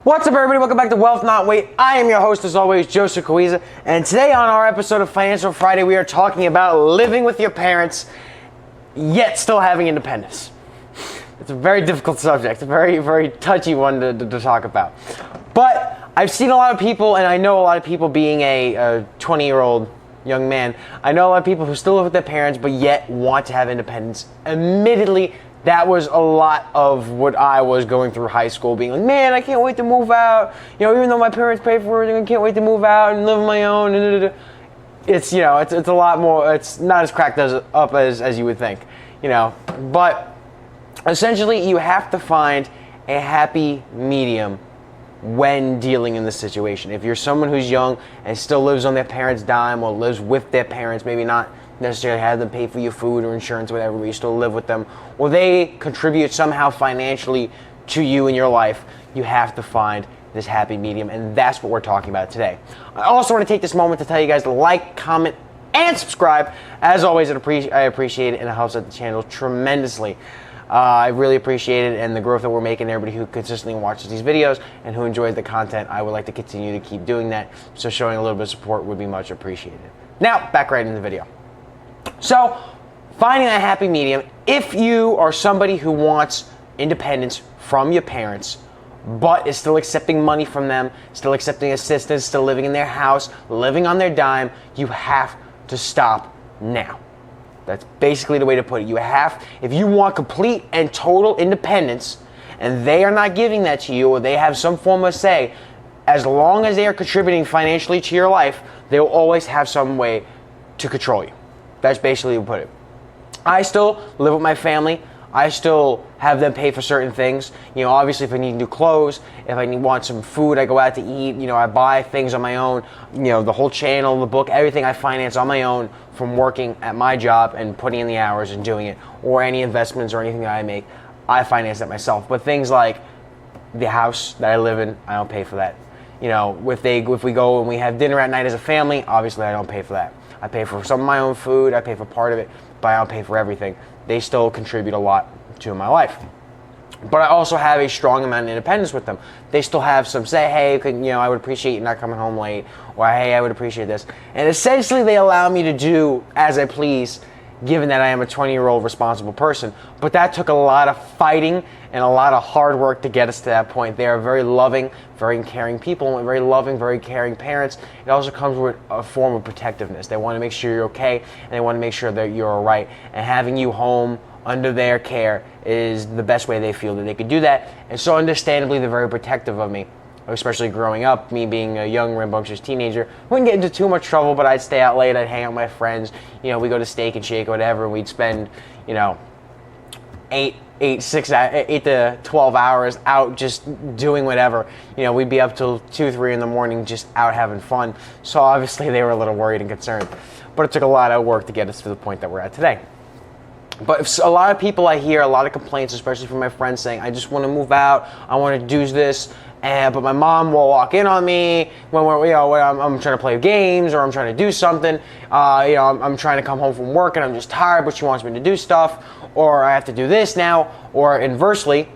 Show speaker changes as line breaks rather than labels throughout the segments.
What's up, everybody? Welcome back to Wealth Not Weight. I am your host, as always, Joseph Coizza, and today on our episode of Financial Friday, we are talking about living with your parents, yet still having independence. It's a very difficult subject, a very, very touchy one to talk about. But I've seen a lot of people, and I know a lot of people, being a 20-year-old young man, I know a lot of people who still live with their parents, but yet want to have independence. Admittedly, that was a lot of what I was going through high school, being like, man, I can't wait to move out. You know, even though my parents pay for everything, I can't wait to move out and live on my own. It's, you know, it's a lot more, it's not as cracked up as you would think, you know. But essentially, you have to find a happy medium when dealing in this situation. If you're someone who's young and still lives on their parents' dime or lives with their parents, maybe not necessarily have them pay for your food or insurance or whatever, but you still live with them, or they contribute somehow financially to you in your life, you have to find this happy medium, and that's what we're talking about today. I also want to take this moment to tell you guys to like, comment, and subscribe. As always, I appreciate it, and it helps out the channel tremendously. I really appreciate it, and the growth that we're making, everybody who consistently watches these videos and who enjoys the content, I would like to continue to keep doing that, so showing a little bit of support would be much appreciated. Now, back right into the video. So, finding that happy medium, if you are somebody who wants independence from your parents, but is still accepting money from them, still accepting assistance, still living in their house, living on their dime, you have to stop now. That's basically the way to put it. You have, if you want complete and total independence, and they are not giving that to you, or they have some form of say, as long as they are contributing financially to your life, they will always have some way to control you. That's basically what put it. I still live with my family. I still have them pay for certain things. You know, obviously, if I need new clothes, if I want some food, I go out to eat. You know, I buy things on my own. You know, the whole channel, the book, everything I finance on my own from working at my job and putting in the hours and doing it, or any investments or anything that I make, I finance that myself. But things like the house that I live in, I don't pay for that. You know, if we go and we have dinner at night as a family, obviously I don't pay for that. I pay for some of my own food, I pay for part of it, but I don't pay for everything. They still contribute a lot to my life. But I also have a strong amount of independence with them. They still have some say, hey, you know, I would appreciate you not coming home late, or hey, I would appreciate this. And essentially they allow me to do as I please, given that I am a 20-year-old responsible person. But that took a lot of fighting and a lot of hard work to get us to that point. They are very loving, very caring people, and very loving, very caring parents. It also comes with a form of protectiveness. They want to make sure you're okay, and they want to make sure that you're all right. And having you home under their care is the best way they feel that they could do that. And so understandably, they're very protective of me, especially growing up, me being a young, rambunctious teenager. Wouldn't get into too much trouble, but I'd stay out late, I'd hang out with my friends. You know, we go to Steak and Shake or whatever, and we'd spend, you know, 8 to 12 hours out just doing whatever. You know, we'd be up till 2, 3 in the morning just out having fun. So obviously they were a little worried and concerned. But it took a lot of work to get us to the point that we're at today. But if a lot of people, I hear a lot of complaints, especially from my friends, saying, I just want to move out, I want to do this, but my mom will walk in on me when I'm trying to play games or I'm trying to do something. I'm trying to come home from work and I'm just tired, but she wants me to do stuff, or I have to do this now. Or inversely,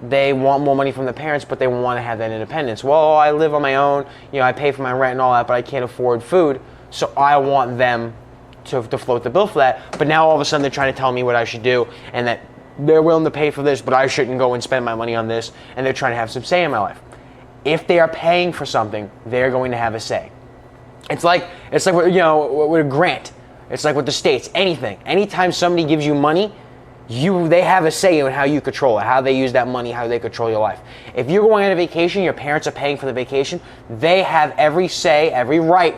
they want more money from the parents, but they want to have that independence. Well, I live on my own, you know, I pay for my rent and all that, but I can't afford food, so I want them to float the bill for that. But now all of a sudden they're trying to tell me what I should do, and that they're willing to pay for this, but I shouldn't go and spend my money on this, and they're trying to have some say in my life. If they are paying for something, they're going to have a say. It's like you know, with a grant. It's like with the states, anything. Anytime somebody gives you money, they have a say in how you control it, how they use that money, how they control your life. If you're going on a vacation, your parents are paying for the vacation, they have every say, every right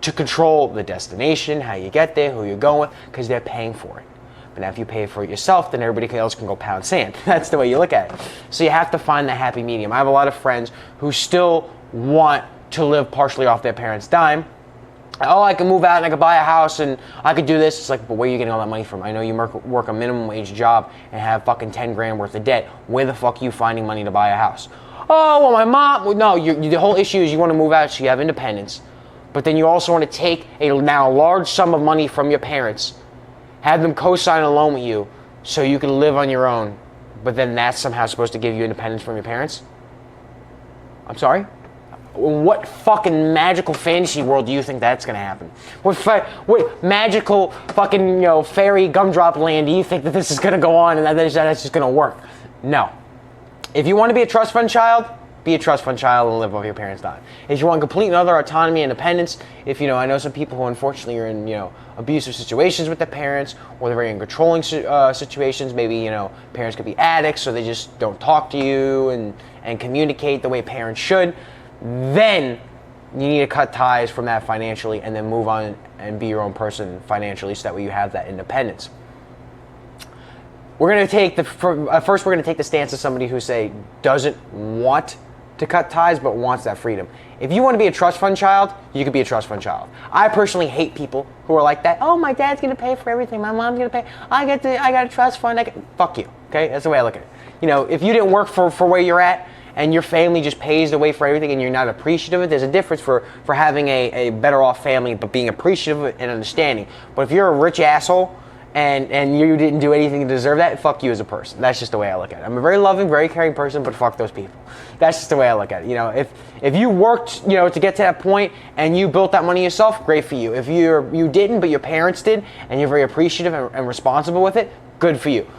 to control the destination, how you get there, who you're going with, because they're paying for it. But now if you pay for it yourself, then everybody else can go pound sand. That's the way you look at it. So you have to find the happy medium. I have a lot of friends who still want to live partially off their parents' dime. Oh, I can move out and I can buy a house and I could do this. It's like, but where are you getting all that money from? I know you work a minimum wage job and have fucking 10 grand worth of debt. Where the fuck are you finding money to buy a house? Oh, well, my mom, well, no, the whole issue is you want to move out so you have independence. But then you also want to take a now large sum of money from your parents, have them co-sign a loan with you so you can live on your own, but then that's somehow supposed to give you independence from your parents? I'm sorry? What fucking magical fantasy world do you think that's gonna happen? What magical fucking fairy gumdrop land do you think that this is gonna go on and that's just gonna work? No. If you want to be a trust fund child, be a trust fund child and live off your parents' dime. If you want complete and utter autonomy and independence, I know some people who unfortunately are in abusive situations with their parents, or they're very in controlling situations. Maybe parents could be addicts, or they just don't talk to you and communicate the way parents should. Then you need to cut ties from that financially and then move on and be your own person financially, so that way you have that independence. We're going to take first we're going to take the stance of somebody who doesn't want to cut ties but wants that freedom. If you want to be a trust fund child, you could be a trust fund child. I personally hate people who are like that. Oh, my dad's going to pay for everything. My mom's going to pay. I got a trust fund. Fuck you. Okay, that's the way I look at it. If you didn't work for where you're at, and your family just pays the way for everything and you're not appreciative of it, there's a difference for having a better off family but being appreciative of it and understanding. But if you're a rich asshole and you didn't do anything to deserve that, fuck you as a person. That's just the way I look at it. I'm a very loving, very caring person, but fuck those people. That's just the way I look at it. If you worked to get to that point and you built that money yourself, great for you. If you didn't but your parents did and you're very appreciative and responsible with it, good for you.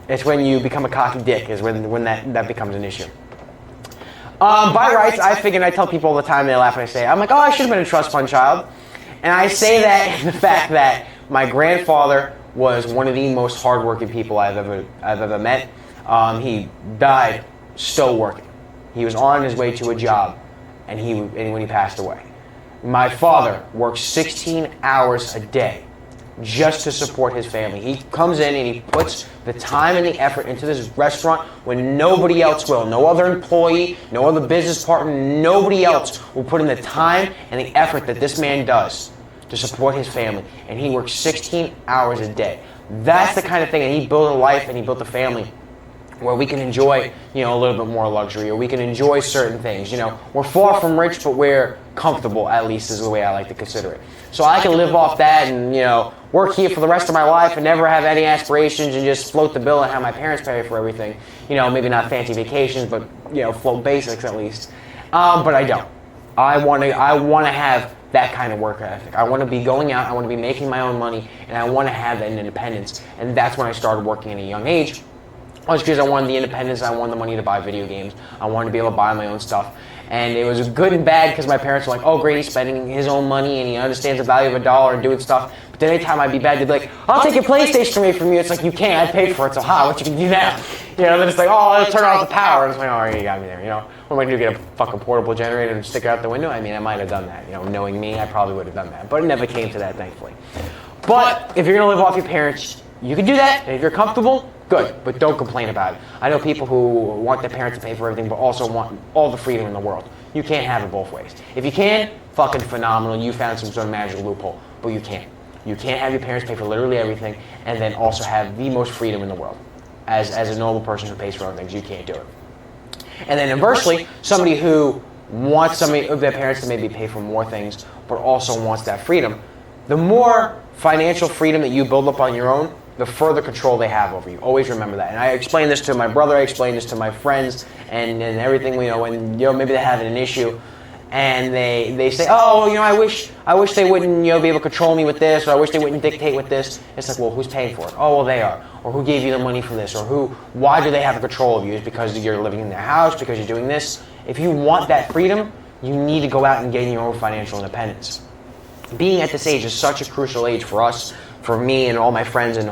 It's when you become a cocky dick is when that becomes an issue. By rights, I figure, and I tell people all the time, they laugh and I say, I'm like, oh, I should have been a trust fund child. And I say that in the fact that my grandfather was one of the most hardworking people I've ever met. He died still working. He was on his way to a job, and when he passed away. My father works 16 hours a day just to support his family. He comes in and he puts the time and the effort into this restaurant when nobody else will. No other employee, no other business partner, nobody else will put in the time and the effort that this man does to support his family. And he works 16 hours a day. That's the kind of thing, and he built a life and he built a family where we can enjoy, a little bit more luxury, or we can enjoy certain things. We're far from rich, but we're comfortable, at least is the way I like to consider it. So I can live off that and, work here for the rest of my life and never have any aspirations and just float the bill and have my parents pay for everything. Maybe not fancy vacations, but, float basics at least. But I don't. I want to have that kind of work ethic. I want to be going out, I want to be making my own money, and I want to have that independence. And that's when I started working at a young age. Just because I wanted the independence, I wanted the money to buy video games. I wanted to be able to buy my own stuff. And it was good and bad because my parents were like, oh great, he's spending his own money and he understands the value of $1 and doing stuff. But then anytime I'd be bad, they'd be like, I'll take your PlayStation away from you. It's like, you can't, I paid for it, so what you can do now? Then it's like, oh, I'll turn off the power. And it's like, oh, you got me there, What am I going to do, get a fucking portable generator and stick it out the window? I mean, I might have done that, knowing me, I probably would have done that. But it never came to that, thankfully. But if you're going to live off your parents, you can do that, and if you're comfortable, good, but don't complain about it. I know people who want their parents to pay for everything, but also want all the freedom in the world. You can't have it both ways. If you can, fucking phenomenal, you found some sort of magical loophole, but you can't. You can't have your parents pay for literally everything, and then also have the most freedom in the world. As a normal person who pays for other things, you can't do it. And then inversely, somebody who wants somebody of their parents to maybe pay for more things, but also wants that freedom, the more financial freedom that you build up on your own, the further control they have over you. Always remember that. And I explain this to my brother, I explain this to my friends, and everything, when maybe they're having an issue, and they say, oh, I wish they wouldn't, be able to control me with this, or I wish they wouldn't dictate with this. It's like, well, who's paying for it? Oh, well, they are. Or who gave you the money for this? Or why do they have control of you? It's because you're living in their house, because you're doing this. If you want that freedom, you need to go out and gain your own financial independence. Being at this age is such a crucial age for us, for me and all my friends, and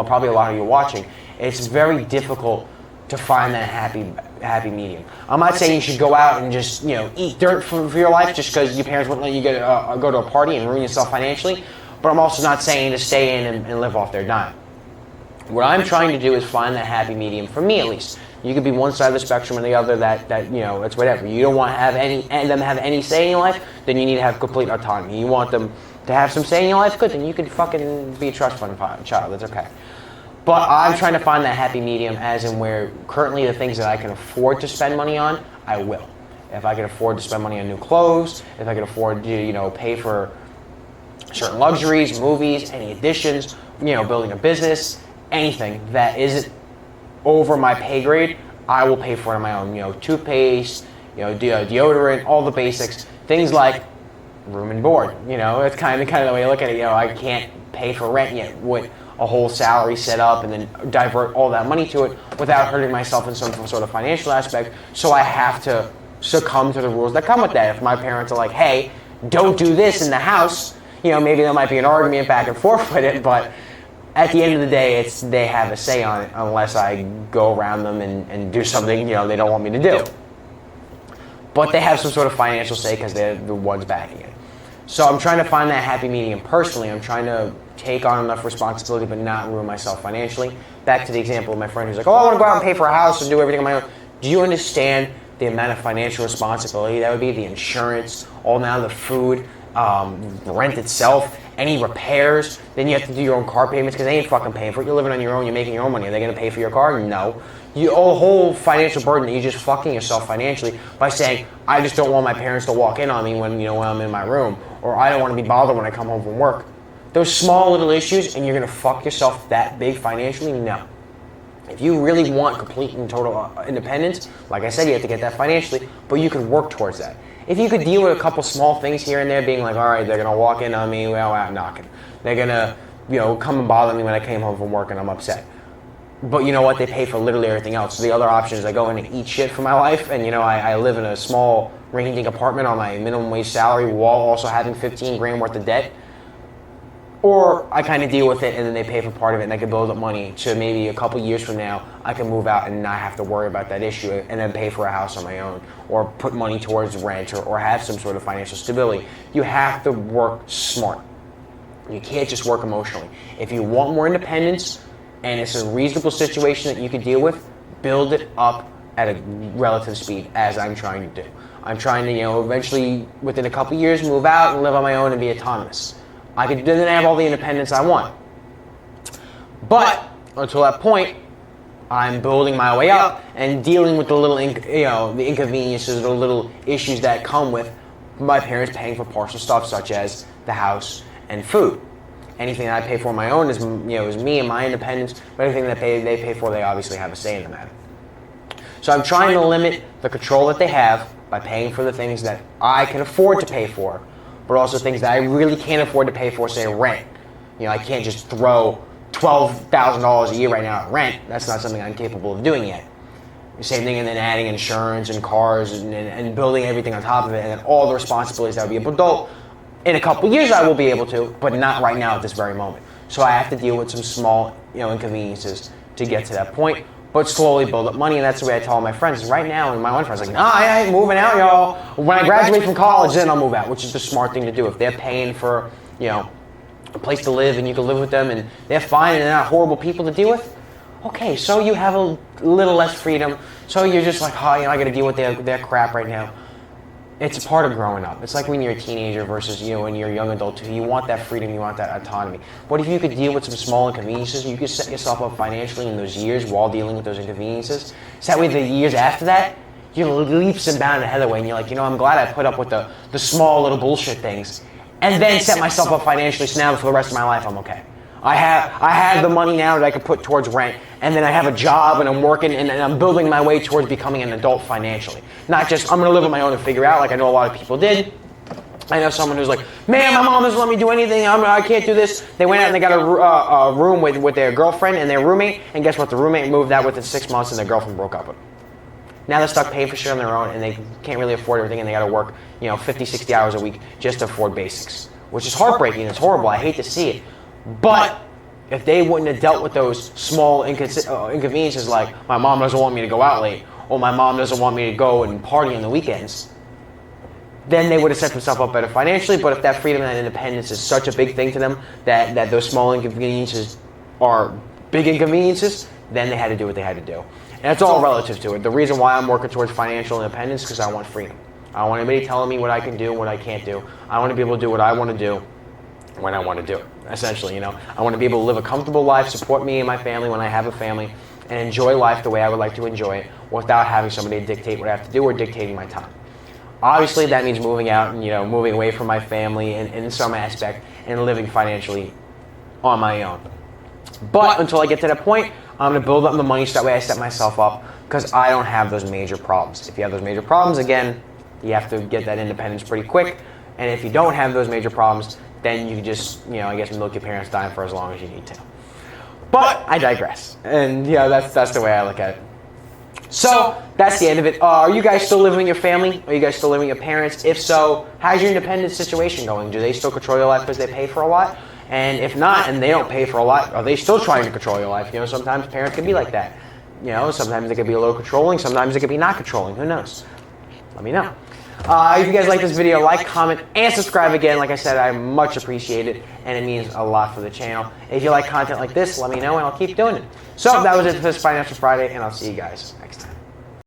probably a lot of you watching. It's very difficult to find that happy medium. I'm not saying you should go out and just eat dirt for your life just because your parents wouldn't let you go to a party and ruin yourself financially. But I'm also not saying to stay in and live off their dime. What I'm trying to do is find that happy medium, for me at least. You could be one side of the spectrum and the other that it's whatever. You don't want to have them have any say in your life, then you need to have complete autonomy. You want them to have some say in your life, good, then you can fucking be a trust fund child, that's okay. But I'm trying to find that happy medium, as in where currently the things that I can afford to spend money on, I will. If I can afford to spend money on new clothes, if I can afford to, pay for certain luxuries, movies, any additions, building a business, anything that isn't over my pay grade, I will pay for it on my own. Toothpaste, deodorant, all the basics, things like room and board. It's kind of the way I look at it. I can't pay for rent yet with a whole salary set up and then divert all that money to it without hurting myself in some sort of financial aspect. So I have to succumb to the rules that come with that. If my parents are like, hey, don't do this in the house, maybe there might be an argument back and forth with it, but at the end of the day, they have a say on it unless I go around them and do something they don't want me to do. But they have some sort of financial say because they're the ones backing it. So I'm trying to find that happy medium personally. I'm trying to take on enough responsibility but not ruin myself financially. Back to the example of my friend who's like, oh, I want to go out and pay for a house and do everything on my own. Do you understand the amount of financial responsibility that would be? The insurance, all now the food, the rent itself, any repairs. Then you have to do your own car payments because they ain't fucking paying for it. You're living on your own. You're making your own money. Are they going to pay for your car? No. A whole financial burden that you're just fucking yourself financially by saying, I just don't want my parents to walk in on me when I'm in my room, or I don't want to be bothered when I come home from work. Those small little issues, and you're going to fuck yourself that big financially? No. If you really want complete and total independence, like I said, you have to get that financially, but you can work towards that. If you could deal with a couple small things here and there, being like, all right, they're going to walk in on me, well, out knocking. They're going to, come and bother me when I came home from work and I'm upset. But you know what? They pay for literally everything else. So the other option is I go in and eat shit for my life, and I live in a small rinky-dink apartment on my minimum wage salary while also having 15 grand worth of debt. Or I kind of deal with it and then they pay for part of it and I can build up money so maybe a couple years from now I can move out and not have to worry about that issue and then pay for a house on my own or put money towards rent or have some sort of financial stability. You have to work smart. You can't just work emotionally. If you want more independence and it's a reasonable situation that you can deal with, build it up at a relative speed as I'm trying to do. I'm trying to, eventually within a couple years move out and live on my own and be autonomous. I could then have all the independence I want. But until that point, I'm building my way up and dealing with the little, the inconveniences, the little issues that come with my parents paying for partial stuff such as the house and food. Anything that I pay for on my own is me and my independence. But anything that they pay for, they obviously have a say in the matter. So I'm trying to limit the control that they have by paying for the things that I can afford to pay for, but also things that I really can't afford to pay for, say rent. I can't just throw $12,000 a year right now at rent. That's not something I'm capable of doing yet. Same thing, and then adding insurance and cars and building everything on top of it, and then all the responsibilities that would be an adult. In a couple years I will be able to, but not right now at this very moment. So I have to deal with some small inconveniences to get to that point, but slowly build up money, and that's the way I tell all my friends. Right now, and my one friend's like, nah, I ain't moving out, y'all. When I graduate from college, then I'll move out, which is the smart thing to do. If they're paying for, a place to live and you can live with them and they're fine and they're not horrible people to deal with, okay, so you have a little less freedom. So you're just like, I got to deal with their crap right now. It's a part of growing up. It's like when you're a teenager versus when you're a young adult too. You want that freedom, you want that autonomy. What if you could deal with some small inconveniences? You could set yourself up financially in those years while dealing with those inconveniences. So that way the years after that, you're leaps and bounds ahead of the way and you're like, I'm glad I put up with the small little bullshit things and then set myself up financially so now for the rest of my life I'm okay. I have the money now that I can put towards rent, and then I have a job and I'm working and I'm building my way towards becoming an adult financially. Not just, I'm going to live on my own and figure out like I know a lot of people did. I know someone who's like, man, my mom doesn't let me do anything, I can't do this. They went out and they got a room with their girlfriend and their roommate, and guess what? The roommate moved out within 6 months and their girlfriend broke up with them. Now they're stuck paying for shit on their own and they can't really afford everything and they got to work 50, 60 hours a week just to afford basics, which is heartbreaking. It's horrible. I hate to see it. But if they wouldn't have dealt with those small inconveniences like my mom doesn't want me to go out late or my mom doesn't want me to go and party on the weekends, then they would have set themselves up better financially. But if that freedom and that independence is such a big thing to them that those small inconveniences are big inconveniences, then they had to do what they had to do. And it's all relative to it. The reason why I'm working towards financial independence is because I want freedom. I don't want anybody telling me what I can do and what I can't do. I want to be able to do what I want to do when I want to do it, essentially. I want to be able to live a comfortable life, support me and my family when I have a family, and enjoy life the way I would like to enjoy it without having somebody dictate what I have to do or dictating my time. Obviously, that means moving out and moving away from my family in some aspect and living financially on my own. But until I get to that point, I'm going to build up the money so that way I set myself up because I don't have those major problems. If you have those major problems, again, you have to get that independence pretty quick. And if you don't have those major problems, then you can just, I guess milk your parents' dime for as long as you need to. But I digress. And, that's the way I look at it. So that's the end of it. Are you guys still living with your family? Are you guys still living with your parents? If so, how's your independent situation going? Do they still control your life because they pay for a lot? And if not, and they don't pay for a lot, are they still trying to control your life? Sometimes parents can be like that. Sometimes they can be a little controlling. Sometimes they can be not controlling. Who knows? Let me know. If you guys like this video, like, comment, and subscribe again. Like I said, I much appreciate it, and it means a lot for the channel. If you like content like this, let me know, and I'll keep doing it. So that was it for this Financial Friday, and I'll see you guys next time.